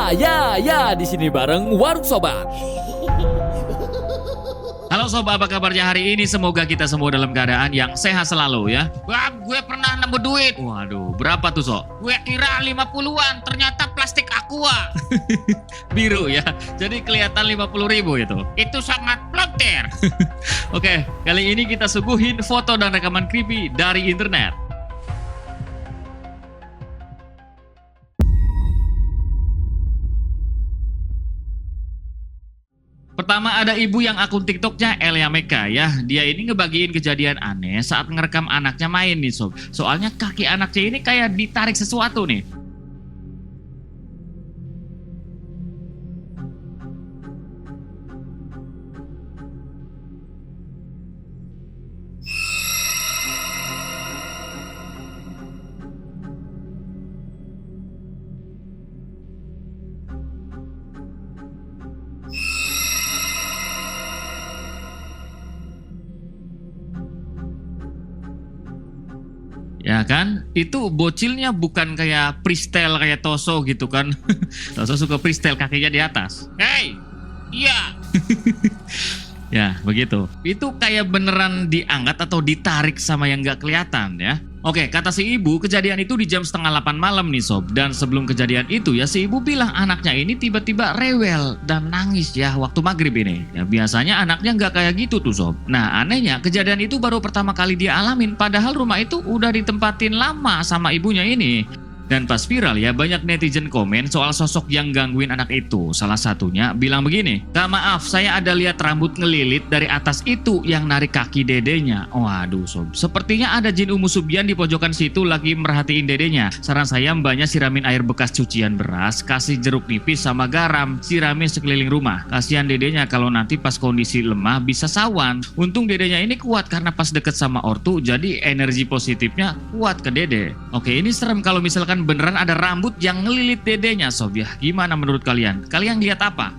Ya, di sini bareng Warung Sobat. Halo sobat, apa kabarnya hari ini? Semoga kita semua dalam keadaan yang sehat selalu ya. Bang, gue pernah nemu duit. Waduh, berapa tuh Sok? Gue kira 50-an, ternyata plastik aqua. Biru ya, jadi kelihatan 50.000 itu. Itu sangat plonter. Oke, kali ini kita suguhin foto dan rekaman creepy dari internet. Pertama ada ibu yang akun TikToknya Elia Meka ya. Dia ini ngebagiin kejadian aneh saat ngerekam anaknya main nih sob. Soalnya kaki anaknya ini kayak ditarik sesuatu nih. Ya kan, itu bocilnya bukan kayak freestyle kayak Toso gitu kan. Toso suka freestyle kakinya di atas. Hei, iya. Ya, begitu. Itu kayak beneran diangkat atau ditarik sama yang nggak kelihatan ya. Oke, kata si ibu, kejadian itu di jam 7:30 malam nih sob. Dan sebelum kejadian itu ya, si ibu bilang anaknya ini tiba-tiba rewel dan nangis ya waktu maghrib ini. Ya biasanya anaknya nggak kayak gitu tuh sob. Nah anehnya kejadian itu baru pertama kali dia alamin. Padahal rumah itu udah ditempatin lama sama ibunya ini. Dan pas viral ya, banyak netizen komen soal sosok yang gangguin anak itu. Salah satunya bilang begini, "Kak maaf, saya ada lihat rambut ngelilit dari atas itu yang narik kaki dedenya." Waduh sob, sepertinya ada jin Umu Subian di pojokan situ lagi merhatiin dedenya. Saran saya mbaknya siramin air bekas cucian beras, kasih jeruk nipis sama garam, siramin sekeliling rumah. Kasihan dedenya kalau nanti pas kondisi lemah bisa sawan. Untung dedenya ini kuat karena pas deket sama ortu, jadi energi positifnya kuat ke dede. Oke, ini serem kalau misalkan beneran ada rambut yang ngelilit dedenya sob ya. Gimana menurut kalian? Kalian lihat apa?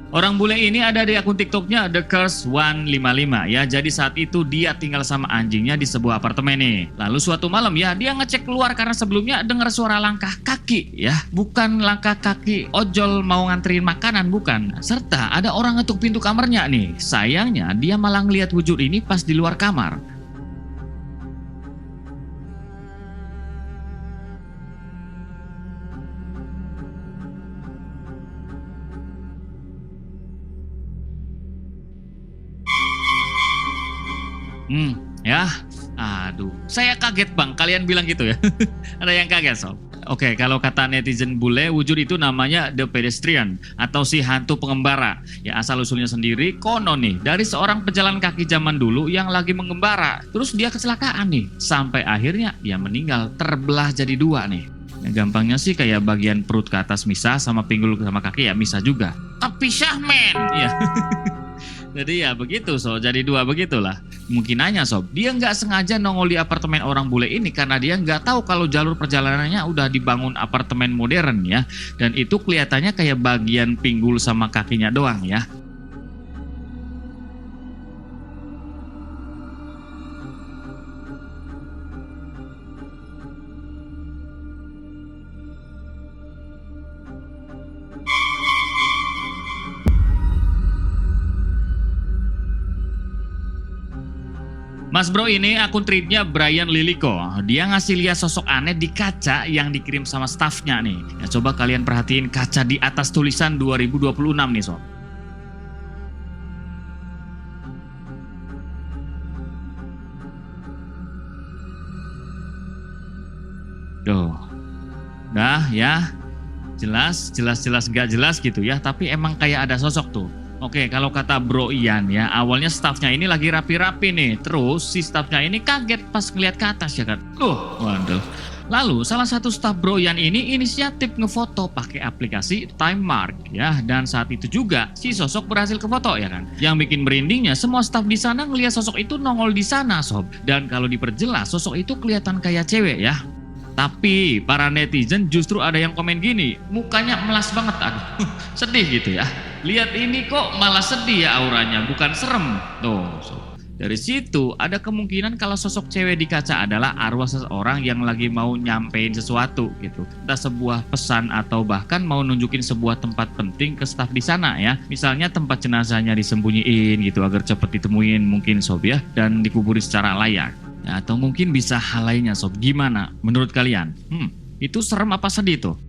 Orang bule ini ada di akun TikToknya The Curse 155 ya. Jadi saat itu dia tinggal sama anjingnya di sebuah apartemen nih. Lalu suatu malam ya dia ngecek keluar karena sebelumnya dengar suara langkah kaki ya. Bukan langkah kaki ojol mau nganterin makanan, bukan. Serta ada orang ngetuk pintu kamarnya nih. Sayangnya dia malah ngeliat wujud ini pas di luar kamar. Ya, aduh, saya kaget bang, kalian bilang gitu ya. Ada yang kaget sob. Oke, kalau kata netizen bule, wujud itu namanya The Pedestrian atau si hantu pengembara. Ya asal usulnya sendiri, konon nih dari seorang pejalan kaki zaman dulu yang lagi mengembara. Terus dia kecelakaan nih, sampai akhirnya dia meninggal terbelah jadi dua nih. Ya, gampangnya sih kayak bagian perut ke atas misah sama pinggul sama kaki ya misah juga. Kepisah men. Iya. Jadi ya begitu sob, jadi dua begitulah. Mungkin aja sob, dia nggak sengaja nongol di apartemen orang bule ini karena dia nggak tahu kalau jalur perjalanannya udah dibangun apartemen modern ya. Dan itu kelihatannya kayak bagian pinggul sama kakinya doang ya. Mas bro ini akun tweetnya Brian Liliko. Dia ngasih lihat sosok aneh di kaca yang dikirim sama staffnya nih. Ya, coba kalian perhatiin kaca di atas tulisan 2026 nih sob. Tuh. Dah ya. Jelas gak jelas gitu ya. Tapi emang kayak ada sosok tuh. Oke, kalau kata Bro Ian ya, awalnya staffnya ini lagi rapi-rapi nih. Terus si staffnya ini kaget pas ngeliat ke atas ya kan. Waduh. Lalu salah satu staf Broyan ini inisiatif ngefoto pakai aplikasi Time Mark ya, dan saat itu juga si sosok berhasil kefoto ya kan. Yang bikin merindingnya semua staf di sana ngelihat sosok itu nongol di sana sob, dan kalau diperjelas sosok itu kelihatan kayak cewek ya. Tapi para netizen justru ada yang komen gini, mukanya melas banget, aduh sedih gitu ya. Lihat ini kok malah sedih ya auranya, bukan serem tuh sob. Dari situ ada kemungkinan kalau sosok cewek di kaca adalah arwah seseorang yang lagi mau nyampein sesuatu gitu. Entah sebuah pesan atau bahkan mau nunjukin sebuah tempat penting ke staf di sana ya. Misalnya tempat jenazahnya disembunyiin gitu agar cepat ditemuin mungkin sob ya, dan dikuburi secara layak. Ya, atau mungkin bisa hal lainnya sob. Gimana menurut kalian? Itu serem apa sedih tuh?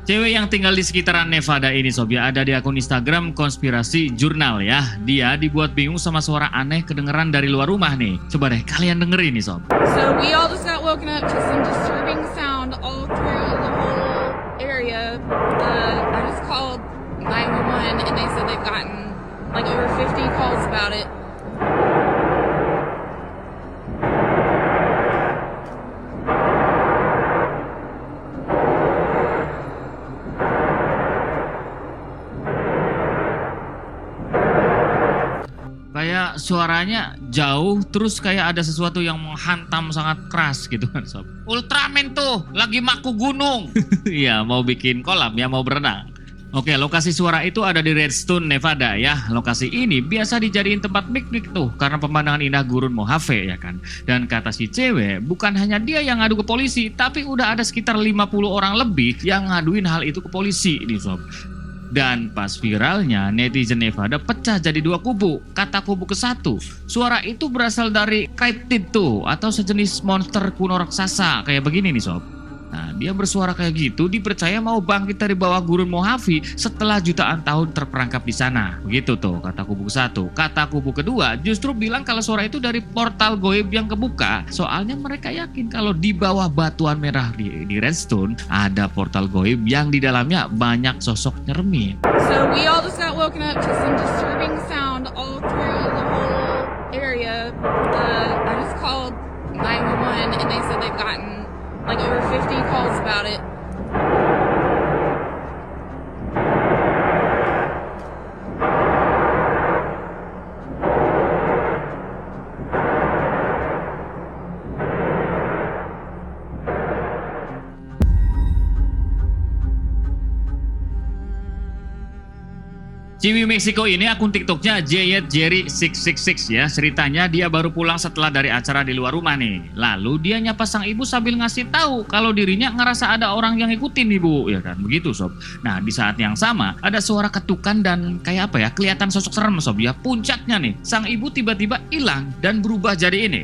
Cewek yang tinggal di sekitaran Nevada ini sob ya, ada di akun Instagram Konspirasi Jurnal ya. Dia dibuat bingung sama suara aneh kedengeran dari luar rumah nih. Coba deh kalian dengerin nih sob. So we all just got woken up to some disturbing sound all through the whole area. I just called 911 and they said they've gotten like over 50 calls about it. Kayak suaranya jauh terus kayak ada sesuatu yang menghantam sangat keras gitu kan sob. Ultraman tuh lagi maku gunung. Iya, mau bikin kolam ya, mau berenang. Oke, lokasi suara itu ada di Redstone, Nevada ya. Lokasi ini biasa dijadiin tempat piknik tuh karena pemandangan indah gurun Mojave ya kan. Dan kata si cewek, bukan hanya dia yang ngadu ke polisi, tapi udah ada sekitar 50 orang lebih yang ngaduin hal itu ke polisi nih sob. Dan pas viralnya, netizen Nevada pecah jadi dua kubu. Kata kubu ke-1, suara itu berasal dari cryptid tuh, atau sejenis monster kuno raksasa kayak begini nih sob. Nah, dia bersuara kayak gitu dipercaya mau bangkit dari bawah gurun Mojave setelah jutaan tahun terperangkap di sana. Begitu tuh kata kubu ke-1. Kata kubu kedua justru bilang kalau suara itu dari portal goib yang kebuka. Soalnya mereka yakin kalau di bawah batuan merah di Redstone ada portal goib yang di dalamnya banyak sosok nyermin. So we all just got woken up to some disturbing sound all through the whole area. I just called 911 and they said they've gotten like over 50 calls about it. Ciwi Meksiko ini akun TikToknya JetJerry666 ya. Ceritanya dia baru pulang setelah dari acara di luar rumah nih. Lalu dia nyapa sang ibu sambil ngasih tahu kalau dirinya ngerasa ada orang yang ngikutin nih bu, ya kan begitu sob. Nah di saat yang sama ada suara ketukan dan kayak apa ya, kelihatan sosok serem sob ya. Puncaknya nih, sang ibu tiba-tiba hilang dan berubah jadi ini.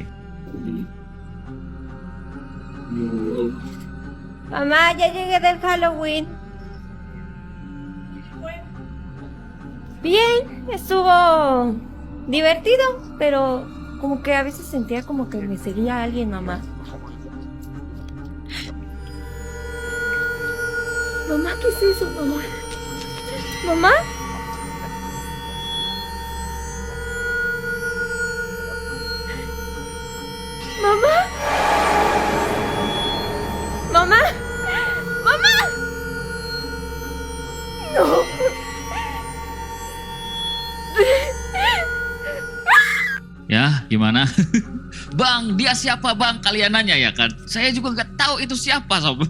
Mamá, ya llegué del Halloween. Bien, estuvo divertido, pero como que a veces sentía como que me seguía alguien, mamá. Mamá, ¿qué es eso, mamá? ¿Mamá? ¿Mamá? ¿Mamá? ¿Mamá? No. Ya, gimana? Bang, dia siapa bang? Kalian nanya ya kan? Saya juga nggak tahu itu siapa sob.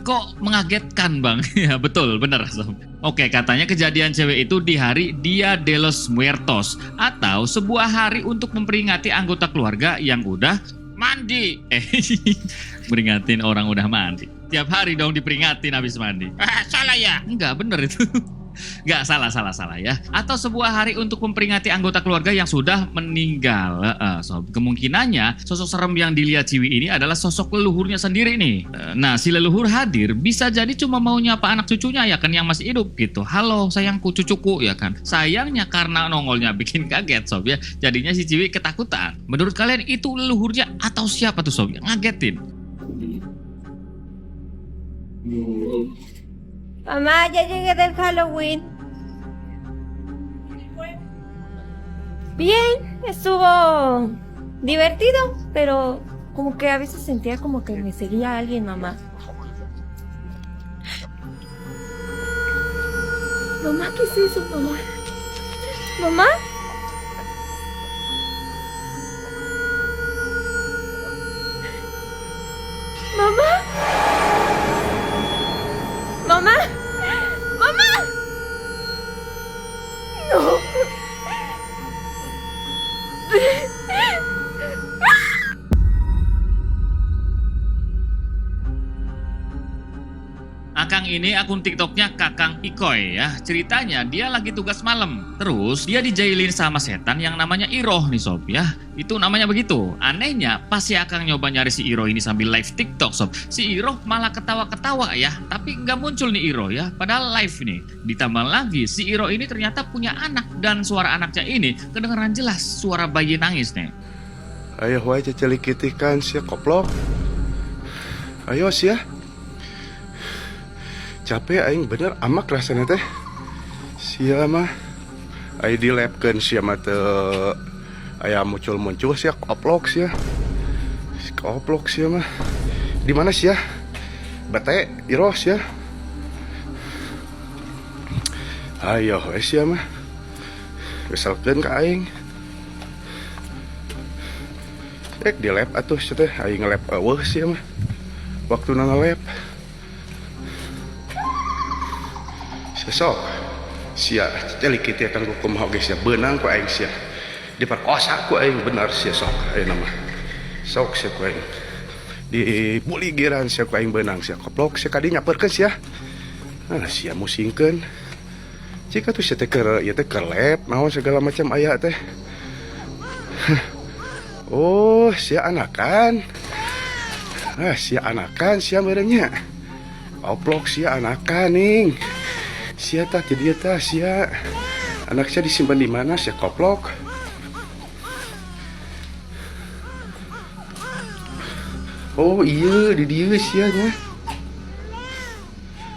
Kok mengagetkan bang? Ya betul, bener sob. Oke, katanya kejadian cewek itu di hari Dia de los Muertos, atau sebuah hari untuk memperingati anggota keluarga yang udah Mandi. meringatin orang udah mandi. Tiap hari dong diperingatin habis mandi. Salah ya? Enggak, bener itu. Enggak, salah ya. Atau sebuah hari untuk memperingati anggota keluarga yang sudah meninggal. Sob. Kemungkinannya sosok serem yang dilihat Ciwi ini adalah sosok leluhurnya sendiri nih. Nah, si leluhur hadir bisa jadi cuma mau nyapa anak cucunya ya kan yang masih hidup gitu. Halo sayangku, cucuku ya kan. Sayangnya karena nongolnya bikin kaget sob ya. Jadinya si Ciwi ketakutan. Menurut kalian itu leluhurnya atau siapa tuh sob yang ngagetin? Mamá, ya llegué del Halloween. Bien, estuvo divertido, pero como que a veces sentía como que me seguía alguien, mamá. Mamá, ¿qué es eso, mamá? ¿Mamá? ¿Mamá? ¿Mamá? ¡Mamá! No. Akang ini akun TikToknya Kakang Ikoy ya. Ceritanya dia lagi tugas malam. Terus dia dijailin sama setan yang namanya Iroh nih sob ya. Itu namanya begitu. Anehnya pas si Akang nyoba nyari si Iroh ini sambil live TikTok sob. Si Iroh malah ketawa-ketawa ya. Tapi nggak muncul nih Iroh ya. Padahal live nih. Ditambah lagi si Iroh ini ternyata punya anak. Dan suara anaknya ini kedengeran jelas suara bayi nangis nih. Ayo wae celikitikan sia koplok. Ayo sia. Capek aing bener amak rasanya teh. Sia mah ai dilepkeun sia mah teu aya muncul-muncul sia koplok sia. Koplok sia mah. Di mana sia? Bete Iroh sia. Ayo sia mah. Kesalkeun ka aing. Di lab atuh sia teh aing nge-lab eueuh sia mah. Waktuna nge-lab. Sok sia celikiti akan hukum hau geus sia beunang ku aing sia diperkosa ku aing benar sia sok ayeuna mah sok sia ku aing dibuli giran sia ku aing beunang sia koplok sia kadi nyaperkeun sia sia musingkeun cik atuh sia teh keur ieu teh keur lab naon segala macam aya teh oh sia anakan sia anakan sia merenya koplok sia anakan ning sia tah jadi tah sia anak saya disimpan di mana sia koplok oh iya di dieu sia nya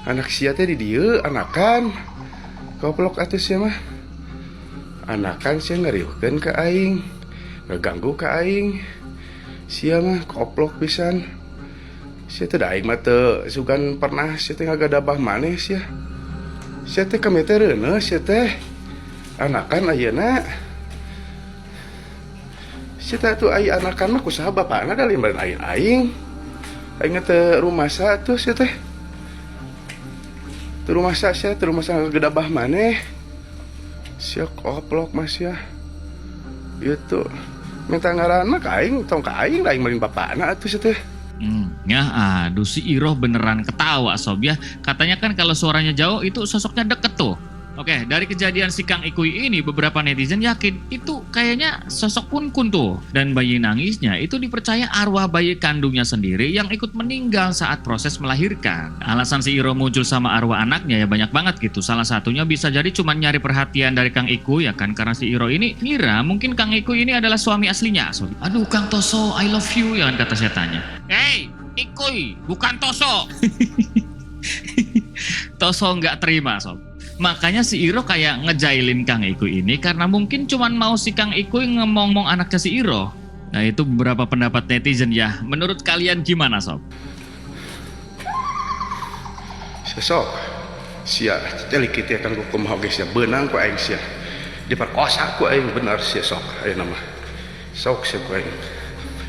anak sia teh di dieu anakan koplok atuh sia mah anakan sia ngarieuhkeun ka aing ngaganggu ka aing sia mah koplok pisan sia teh da aing mah teu sugan pernah sia teh ngagadabah maneh sia sia teh kami teh reuneuh sia teh anakan ayeuna sia teh atuh aya anakan mah ku saha bapana da limbaran aing teh rumasa tuh sia teh teu rumasa sia teu rumasa ngagedabah maneh sia koplok mah sia ieu tuh minta ngaran mah ka aing tong ka aing da aing meureun bapana atuh sia teh. Ya aduh si Iroh beneran ketawa sob ya. Katanya kan kalau suaranya jauh itu sosoknya deket tuh. Oke, dari kejadian si Kang Ikuy ini beberapa netizen yakin itu kayaknya sosok Kun tuh. Dan bayi nangisnya itu dipercaya arwah bayi kandungnya sendiri yang ikut meninggal saat proses melahirkan. Alasan si Iroh muncul sama arwah anaknya ya banyak banget gitu. Salah satunya bisa jadi cuma nyari perhatian dari Kang Ikuy ya kan. Karena si Iroh ini ngira mungkin Kang Ikuy ini adalah suami aslinya. So, aduh Kang Toso, I love you ya kan kata setannya. Hei, Ikuy, bukan Toso. Toso nggak terima sob. Makanya si Iroh kayak ngejailin Kang Ikuy ini karena mungkin cuman mau si Kang Ikuy ngomong anaknya si Iroh. Nah itu beberapa pendapat netizen ya. Menurut kalian gimana sob? Sok sia celikiti akan hukum hau geus sia beunang ku aing sia diperkosa ku aing benar sia sok ayeuna mah sok sia ku aing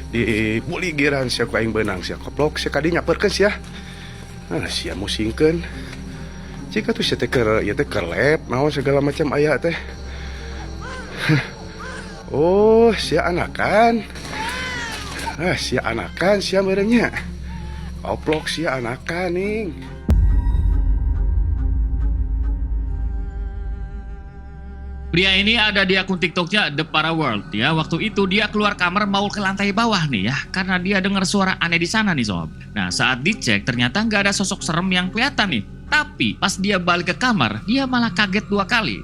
dibuli giran sia ku aing beunang sia koplok sia kadi nyaperkeun sia sia musingkeun cik atuh sia teh keur ieu teh keur lab naon segala macam aya teh oh sia anakan sia anakan sia merenya koplok sia anakan ning. Pria ini ada di akun TikToknya The Para World ya. Waktu itu dia keluar kamar mau ke lantai bawah nih ya, karena dia dengar suara aneh di sana nih sob. Nah saat dicek ternyata nggak ada sosok serem yang kelihatan nih. Tapi pas dia balik ke kamar, dia malah kaget 2 kali.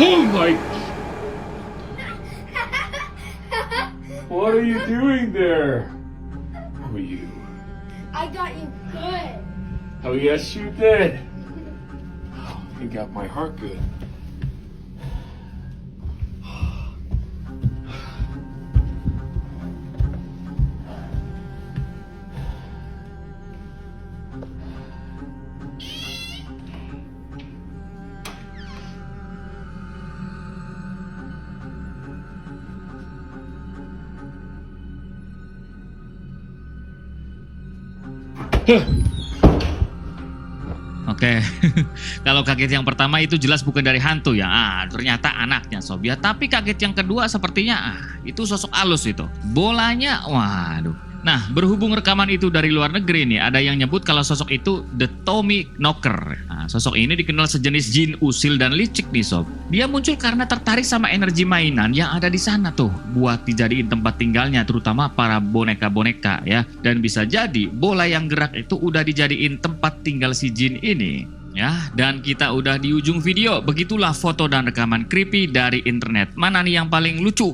Oh my... What are you doing there? Who are you? I got you good. Oh yes, you did. You got my heart good. Oke, kalau kaget yang pertama itu jelas bukan dari hantu ya. Ternyata anaknya Sob ya. Tapi kaget yang kedua sepertinya itu sosok halus itu. Bolanya, waduh. Nah, berhubung rekaman itu dari luar negeri nih, ada yang nyebut kalau sosok itu The Tommy Knocker. Nah, sosok ini dikenal sejenis jin usil dan licik nih Sob. Dia muncul karena tertarik sama energi mainan yang ada di sana tuh, buat dijadiin tempat tinggalnya, terutama para boneka-boneka ya. Dan bisa jadi bola yang gerak itu udah dijadiin tempat tinggal si jin ini. Ya, dan kita udah di ujung video. Begitulah foto dan rekaman creepy dari internet. Mana nih yang paling lucu,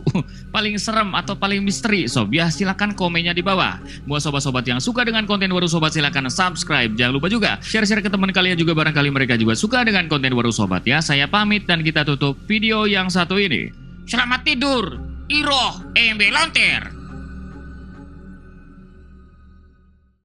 paling serem, atau paling misteri Sob? Ya, silakan komennya di bawah. Buat sobat-sobat yang suka dengan konten Warung Sobat, silakan subscribe. Jangan lupa juga share-share ke teman kalian juga, barangkali mereka juga suka dengan konten Warung Sobat ya. Saya pamit dan kita tutup video yang satu ini. Selamat tidur, Iroh Embe Lonter.